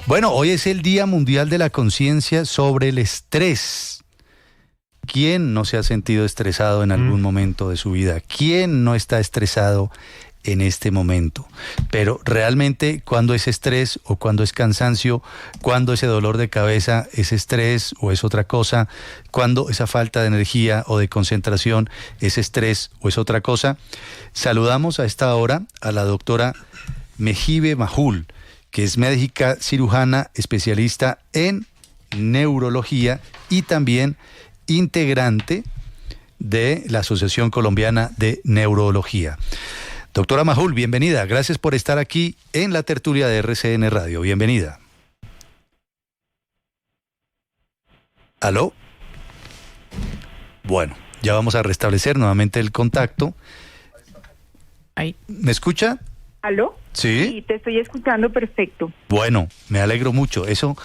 Bueno, hoy es el Día Mundial de la Conciencia sobre el Estrés. ¿Quién no se ha sentido estresado en algún momento de su vida? ¿Quién no está estresado en este momento? Pero realmente, ¿cuándo es estrés o cuándo es cansancio? ¿Cuándo ese dolor de cabeza es estrés o es otra cosa? ¿Cuándo esa falta de energía o de concentración es estrés o es otra cosa? Saludamos a esta hora a la doctora Mejibe Majul, que es médica cirujana especialista en neurología y también integrante de la Asociación Colombiana de Neurología. Doctora Majul, bienvenida. Gracias por estar aquí en la tertulia de RCN Radio. Bienvenida. ¿Aló? Bueno, ya vamos a restablecer nuevamente el contacto. Ahí. ¿Me escucha? ¿Aló? ¿Sí? Sí, te estoy escuchando perfecto. Bueno, me alegro mucho. Eso,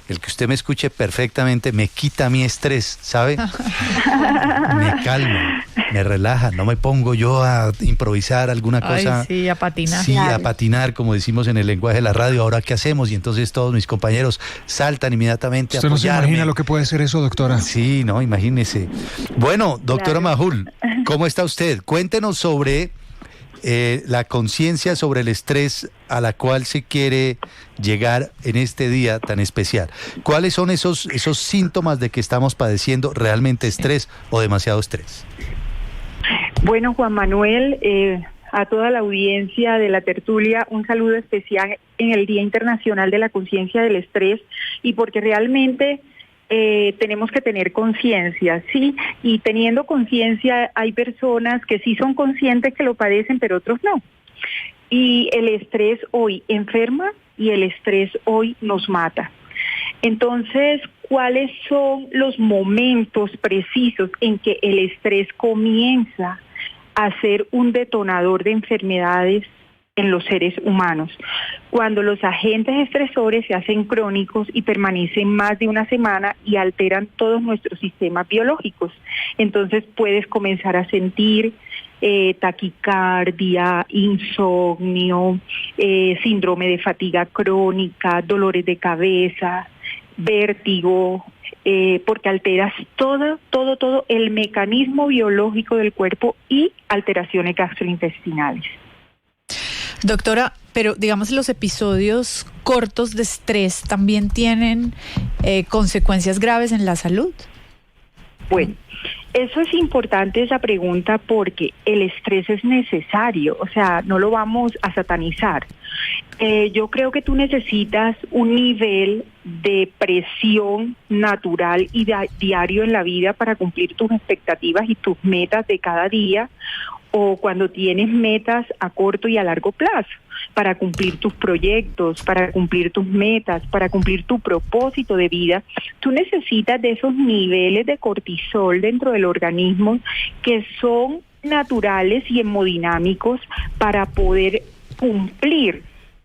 el que usted me escuche perfectamente, me quita mi estrés, ¿sabe? Me calma, me relaja, no me pongo yo a improvisar alguna cosa. Ay, sí, a patinar. Sí, Claro. a patinar, como decimos en el lenguaje de la radio. ¿Ahora qué hacemos? Y entonces todos mis compañeros saltan inmediatamente a ¿Usted no se apoyarme. imagina lo que puede ser eso, doctora? Sí, no, imagínese. Bueno, doctora Claro. Majul, ¿cómo está usted? Cuéntenos sobre la conciencia sobre el estrés a la cual se quiere llegar en este día tan especial. ¿Cuáles son esos síntomas de que estamos padeciendo realmente estrés o demasiado estrés? Bueno, Juan Manuel, a toda la audiencia de la tertulia, un saludo especial en el Día Internacional de la Conciencia del Estrés, y porque realmente tenemos que tener conciencia, ¿sí? Y teniendo conciencia hay personas que sí son conscientes que lo padecen, pero otros no. Y el estrés hoy enferma y el estrés hoy nos mata. Entonces, ¿cuáles son los momentos precisos en que el estrés comienza a ser un detonador de enfermedades en los seres humanos? Cuando los agentes estresores se hacen crónicos y permanecen más de una semana y alteran todos nuestros sistemas biológicos. Entonces puedes comenzar a sentir taquicardia, insomnio, síndrome de fatiga crónica, dolores de cabeza, vértigo, porque alteras todo el mecanismo biológico del cuerpo y alteraciones gastrointestinales. Doctora, pero digamos los episodios cortos de estrés también tienen consecuencias graves en la salud. Bueno, eso es importante esa pregunta porque el estrés es necesario, o sea, no lo vamos a satanizar. Yo creo que tú necesitas un nivel de presión natural y diario en la vida para cumplir tus expectativas y tus metas de cada día, o cuando tienes metas a corto y a largo plazo, para cumplir tus proyectos, para cumplir tus metas, para cumplir tu propósito de vida. Tú necesitas de esos niveles de cortisol dentro del organismo que son naturales y hemodinámicos para poder cumplir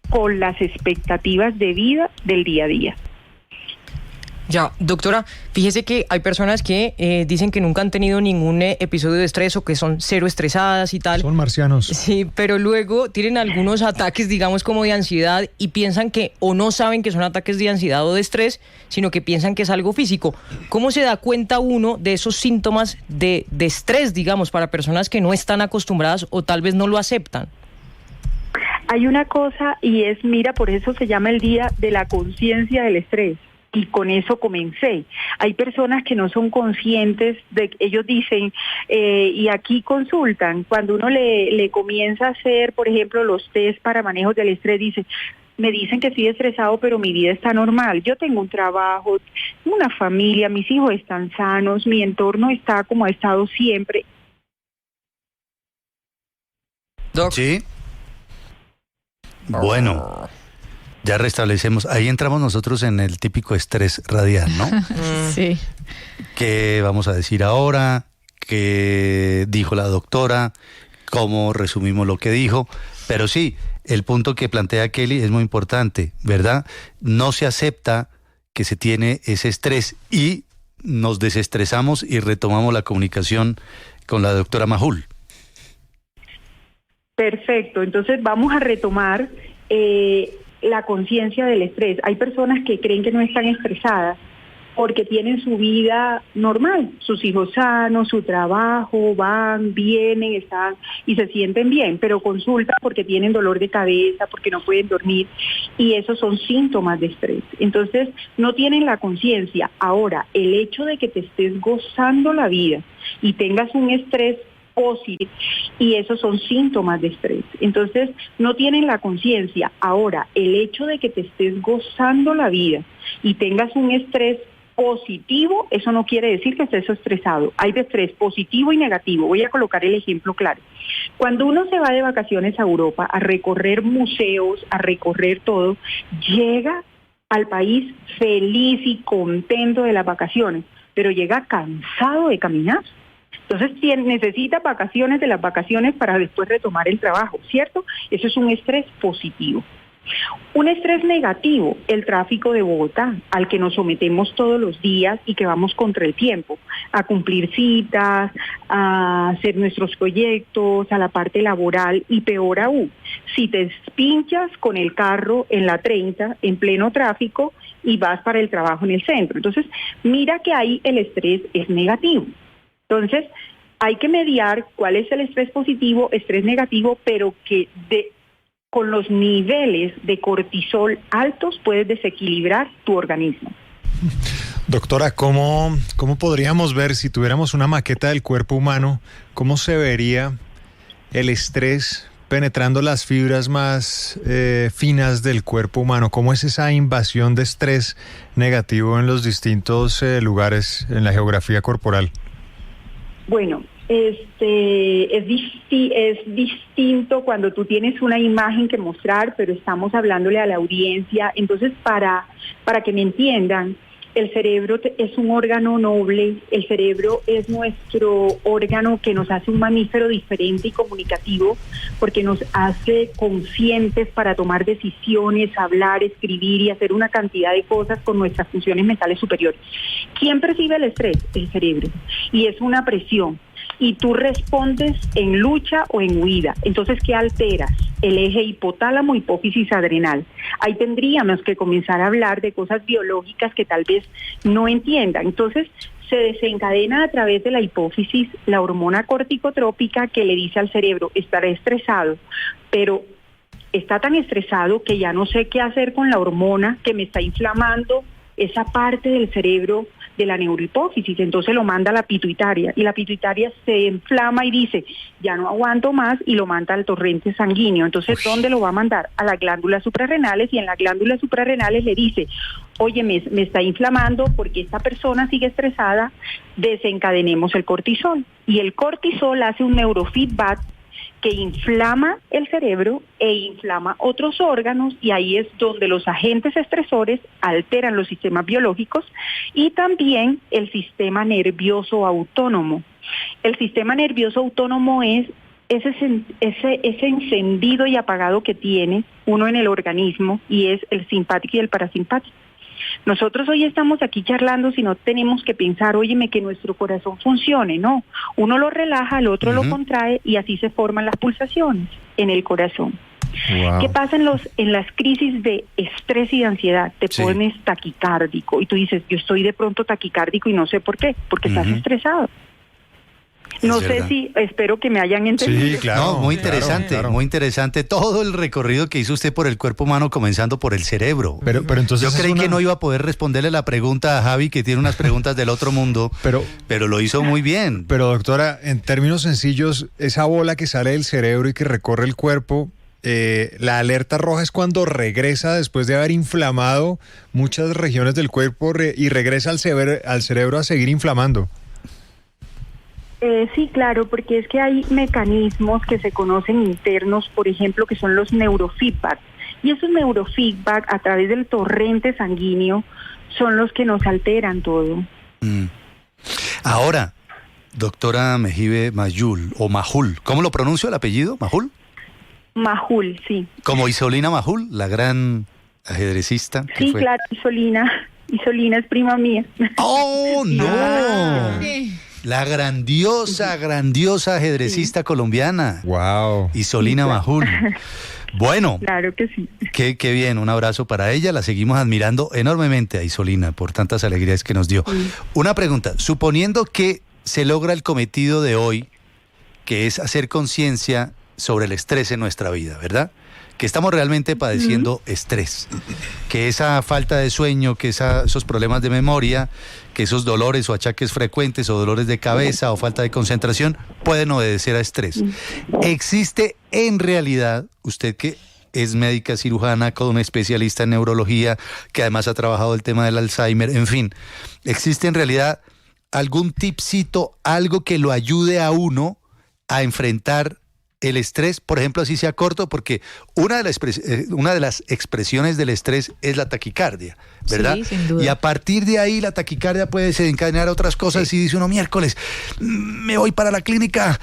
con las expectativas de vida del día a día. Ya, doctora, fíjese que hay personas que dicen que nunca han tenido ningún episodio de estrés o que son cero estresadas y tal. Son marcianos. Sí, pero luego tienen algunos ataques, digamos, como de ansiedad y piensan que, o no saben que son ataques de ansiedad o de estrés, sino que piensan que es algo físico. ¿Cómo se da cuenta uno de esos síntomas de estrés, digamos, para personas que no están acostumbradas o tal vez no lo aceptan? Hay una cosa y es, mira, por eso se llama el Día de la Conciencia del Estrés. Y con eso comencé. Hay personas que no son conscientes de, ellos dicen, y aquí consultan, cuando uno le comienza a hacer, por ejemplo, los test para manejo del estrés, dice, me dicen que estoy estresado, pero mi vida está normal. Yo tengo un trabajo, una familia, mis hijos están sanos, mi entorno está como ha estado siempre. Doc. Sí. Bueno, ya restablecemos. Ahí entramos nosotros en el típico estrés radial, ¿no? Sí. ¿Qué vamos a decir ahora? ¿Qué dijo la doctora? ¿Cómo resumimos lo que dijo? Pero sí, el punto que plantea Kelly es muy importante, ¿verdad? No se acepta que se tiene ese estrés y nos desestresamos y retomamos la comunicación con la doctora Majul. Perfecto, entonces vamos a retomar. la conciencia del estrés. Hay personas que creen que no están estresadas porque tienen su vida normal, sus hijos sanos, su trabajo, van, vienen, están y se sienten bien, pero consultan porque tienen dolor de cabeza, porque no pueden dormir, y esos son síntomas de estrés. Entonces, no tienen la conciencia. Ahora, el hecho de que te estés gozando la vida y tengas un estrés positivo, y esos son síntomas de estrés. Entonces, no tienen la conciencia. Ahora, el hecho de que te estés gozando la vida y tengas un estrés positivo, eso no quiere decir que estés estresado. Hay de estrés positivo y negativo. Voy a colocar el ejemplo claro. Cuando uno se va de vacaciones a Europa a recorrer museos, a recorrer todo, llega al país feliz y contento de las vacaciones, pero llega cansado de caminar. Entonces necesita vacaciones de las vacaciones para después retomar el trabajo, ¿cierto? Eso es un estrés positivo. Un estrés negativo, el tráfico de Bogotá, al que nos sometemos todos los días y que vamos contra el tiempo, a cumplir citas, a hacer nuestros proyectos, a la parte laboral, y peor aún, si te pinchas con el carro en la 30 en pleno tráfico y vas para el trabajo en el centro. Entonces, mira que ahí el estrés es negativo. Entonces, hay que mediar cuál es el estrés positivo, estrés negativo, pero que con los niveles de cortisol altos puedes desequilibrar tu organismo. Doctora, ¿cómo podríamos ver, si tuviéramos una maqueta del cuerpo humano, cómo se vería el estrés penetrando las fibras más finas del cuerpo humano? ¿Cómo es esa invasión de estrés negativo en los distintos lugares en la geografía corporal? Bueno, es distinto cuando tú tienes una imagen que mostrar, pero estamos hablándole a la audiencia. Entonces, para que me entiendan, el cerebro es un órgano noble, el cerebro es nuestro órgano que nos hace un mamífero diferente y comunicativo, porque nos hace conscientes para tomar decisiones, hablar, escribir y hacer una cantidad de cosas con nuestras funciones mentales superiores. ¿Quién percibe el estrés? El cerebro. Y es una presión. Y tú respondes en lucha o en huida. Entonces, ¿qué alteras? El eje hipotálamo, hipófisis adrenal. Ahí tendríamos que comenzar a hablar de cosas biológicas que tal vez no entiendan. Entonces, se desencadena a través de la hipófisis la hormona corticotrópica que le dice al cerebro, estaré estresado, pero está tan estresado que ya no sé qué hacer con la hormona que me está inflamando esa parte del cerebro de la neurohipófisis. Entonces lo manda a la pituitaria y la pituitaria se inflama y dice, ya no aguanto más, y lo manda al torrente sanguíneo. Entonces, ¿dónde lo va a mandar? A las glándulas suprarrenales, y en las glándulas suprarrenales le dice, oye, me está inflamando porque esta persona sigue estresada, desencadenemos el cortisol. Y el cortisol hace un neurofeedback que inflama el cerebro e inflama otros órganos, y ahí es donde los agentes estresores alteran los sistemas biológicos y también el sistema nervioso autónomo. El sistema nervioso autónomo es ese encendido y apagado que tiene uno en el organismo, y es el simpático y el parasimpático. Nosotros hoy estamos aquí charlando, si no tenemos que pensar, óyeme, que nuestro corazón funcione, no. Uno lo relaja, el otro lo contrae, y así se forman las pulsaciones en el corazón. Wow. ¿Qué pasa en las crisis de estrés y de ansiedad? Te pones taquicárdico y tú dices, yo estoy de pronto taquicárdico y no sé por qué, porque estás estresado. No sé si, espero que me hayan entendido. Sí, claro. No, muy interesante, claro. Muy interesante todo el recorrido que hizo usted por el cuerpo humano, comenzando por el cerebro. Pero entonces yo creí que no iba a poder responderle la pregunta a Javi, que tiene unas preguntas del otro mundo, pero lo hizo muy bien. Pero doctora, en términos sencillos, esa bola que sale del cerebro y que recorre el cuerpo, la alerta roja es cuando regresa después de haber inflamado muchas regiones del cuerpo y regresa al cerebro a seguir inflamando. Sí, claro, porque es que hay mecanismos que se conocen internos, por ejemplo, que son los neurofeedback. Y esos neurofeedback a través del torrente sanguíneo son los que nos alteran todo. Ahora, doctora Mejibe Majul, o Majul, ¿cómo lo pronuncio el apellido? ¿Majul? Majul, sí. Como Isolina Majul, la gran ajedrecista. Sí, claro, Isolina es prima mía. ¡Oh, no! La grandiosa ajedrecista colombiana. Wow. Isolina Majul. Bueno, Claro que sí. qué bien, un abrazo para ella. La seguimos admirando enormemente a Isolina por tantas alegrías que nos dio. Sí. Una pregunta, suponiendo que se logra el cometido de hoy, que es hacer conciencia sobre el estrés en nuestra vida, ¿verdad? Que estamos realmente padeciendo estrés, que esa falta de sueño, que esos problemas de memoria, que esos dolores o achaques frecuentes o dolores de cabeza o falta de concentración pueden obedecer a estrés. ¿Existe en realidad, usted que es médica cirujana, con un especialista en neurología, que además ha trabajado el tema del Alzheimer, en fin, ¿existe en realidad algún tipcito, algo que lo ayude a uno a enfrentar el estrés, por ejemplo, así sea corto? Porque una de las expresiones del estrés es la taquicardia, ¿verdad? Sí, sin duda. Y a partir de ahí la taquicardia puede desencadenar otras cosas, y dice uno, miércoles, me voy para la clínica,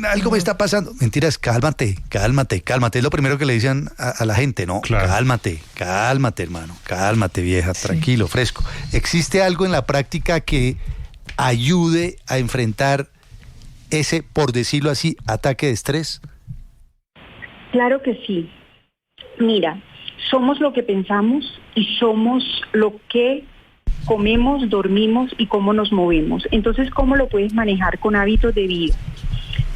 algo me está pasando. Mentiras, cálmate. Es lo primero que le dicen a la gente, ¿no? Claro. Cálmate, hermano, cálmate, vieja, tranquilo, fresco. ¿Existe algo en la práctica que ayude a enfrentar ese, por decirlo así, ataque de estrés? Claro que sí. Mira, somos lo que pensamos y somos lo que comemos, dormimos y cómo nos movemos. Entonces, ¿cómo lo puedes manejar con hábitos de vida?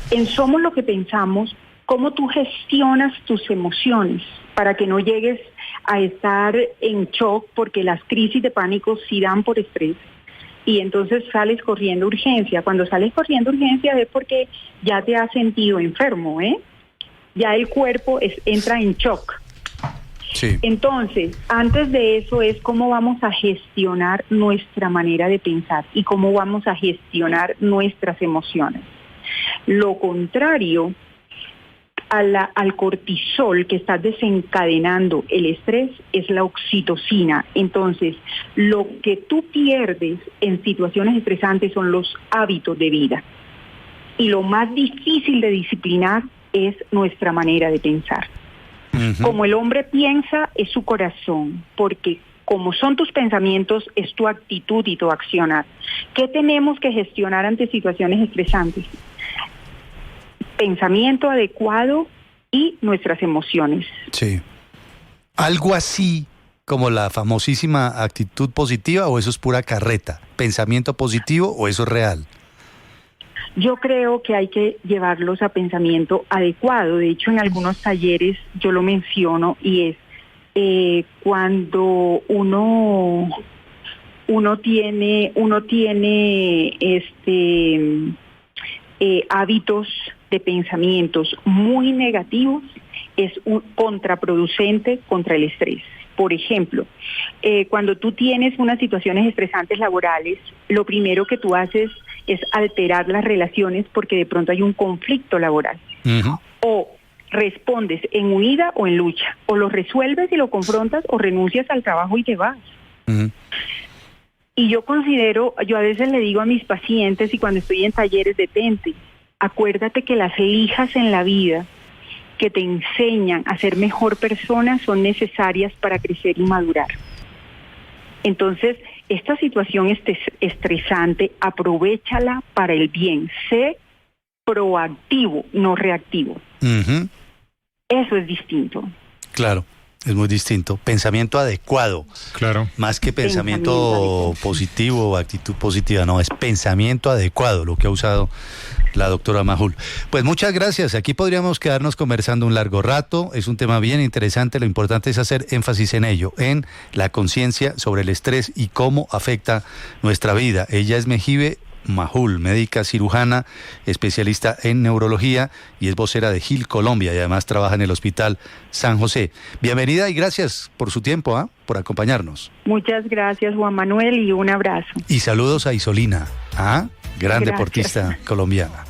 En somos lo que pensamos, ¿cómo tú gestionas tus emociones para que no llegues a estar en shock? Porque las crisis de pánico sí dan por estrés. Y entonces sales corriendo a urgencia. Cuando sales corriendo a urgencia es porque ya te has sentido enfermo, ¿eh? Ya el cuerpo entra en shock. Sí. Entonces, antes de eso es cómo vamos a gestionar nuestra manera de pensar y cómo vamos a gestionar nuestras emociones. Lo contrario al cortisol que está desencadenando el estrés es la oxitocina. Entonces, lo que tú pierdes en situaciones estresantes son los hábitos de vida. Y lo más difícil de disciplinar es nuestra manera de pensar. Uh-huh. Como el hombre piensa, es su corazón, porque como son tus pensamientos, es tu actitud y tu accionar. ¿Qué tenemos que gestionar ante situaciones estresantes? Pensamiento adecuado y nuestras emociones. Sí. Algo así como la famosísima actitud positiva, o eso es pura carreta. Pensamiento positivo, o eso es real. Yo creo que hay que llevarlos a pensamiento adecuado. De hecho, en algunos talleres yo lo menciono, y es cuando uno tiene hábitos de pensamientos muy negativos, es contraproducente contra el estrés. Por ejemplo, cuando tú tienes unas situaciones estresantes laborales, lo primero que tú haces es alterar las relaciones porque de pronto hay un conflicto laboral. Uh-huh. O respondes en huida o en lucha. O lo resuelves y lo confrontas, o renuncias al trabajo y te vas. Uh-huh. Y yo a veces le digo a mis pacientes, y cuando estoy en talleres, detente, acuérdate que las lijas en la vida que te enseñan a ser mejor persona son necesarias para crecer y madurar. Entonces, esta situación estresante, aprovéchala para el bien. Sé proactivo, no reactivo. Uh-huh. Eso es distinto. Claro, es muy distinto. Pensamiento adecuado. Claro. Más que pensamiento positivo o actitud positiva, no, es pensamiento adecuado lo que ha usado la doctora Majul. Pues muchas gracias. Aquí podríamos quedarnos conversando un largo rato. Es un tema bien interesante. Lo importante es hacer énfasis en ello, en la conciencia sobre el estrés y cómo afecta nuestra vida. Ella es Mejibe Majul, médica cirujana, especialista en neurología, y es vocera de GIL Colombia, y además trabaja en el Hospital San José. Bienvenida y gracias por su tiempo, por acompañarnos. Muchas gracias, Juan Manuel, y un abrazo. Y saludos a Isolina, gran Gracias. deportista colombiana.